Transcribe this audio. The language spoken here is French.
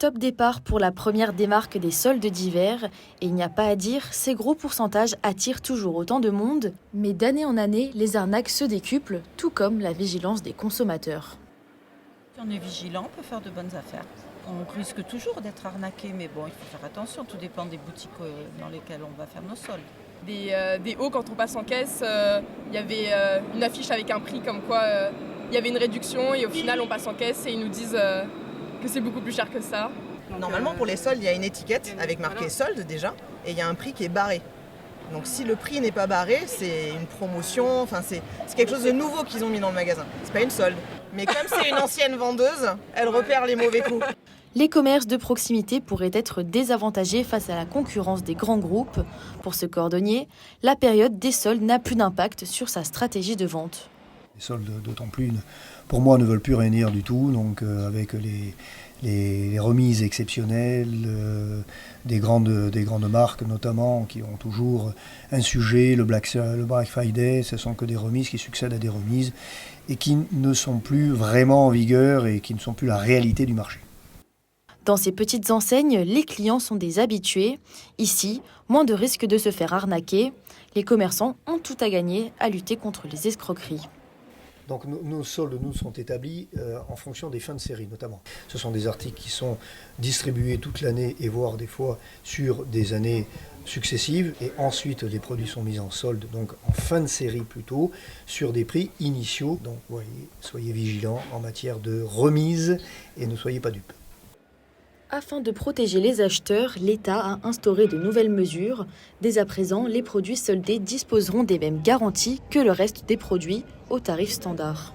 Top départ pour la première démarque des soldes d'hiver. Et il n'y a pas à dire, ces gros pourcentages attirent toujours autant de monde. Mais d'année en année, les arnaques se décuplent, tout comme la vigilance des consommateurs. Si on est vigilant, on peut faire de bonnes affaires. On risque toujours d'être arnaqué, mais bon, il faut faire attention, tout dépend des boutiques dans lesquelles on va faire nos soldes. Des hauts, quand on passe en caisse, il y avait une affiche avec un prix comme quoi il y avait une réduction et au final on passe en caisse et ils nous disent que c'est beaucoup plus cher que ça. Normalement pour les soldes, il y a une étiquette avec marqué solde déjà et il y a un prix qui est barré. Donc si le prix n'est pas barré, c'est une promotion, enfin c'est quelque chose de nouveau qu'ils ont mis dans le magasin. C'est pas une solde. Mais comme c'est une ancienne vendeuse, elle repère les mauvais coups. Les commerces de proximité pourraient être désavantagés face à la concurrence des grands groupes. Pour ce cordonnier, la période des soldes n'a plus d'impact sur sa stratégie de vente. Les soldes, d'autant plus, pour moi, ne veulent plus rien dire du tout. Donc, avec les remises exceptionnelles des grandes marques, notamment, qui ont toujours un sujet, le Black Friday, ce sont que des remises qui succèdent à des remises et qui ne sont plus vraiment en vigueur et qui ne sont plus la réalité du marché. Dans ces petites enseignes, les clients sont des habitués. Ici, moins de risques de se faire arnaquer. Les commerçants ont tout à gagner à lutter contre les escroqueries. Donc nos soldes sont établis en fonction des fins de série notamment. Ce sont des articles qui sont distribués toute l'année et voire des fois sur des années successives. Et ensuite les produits sont mis en solde, donc en fin de série plutôt, sur des prix initiaux. Donc voyez, soyez vigilants en matière de remise et ne soyez pas dupes. Afin de protéger les acheteurs, l'État a instauré de nouvelles mesures. Dès à présent, les produits soldés disposeront des mêmes garanties que le reste des produits au tarif standard.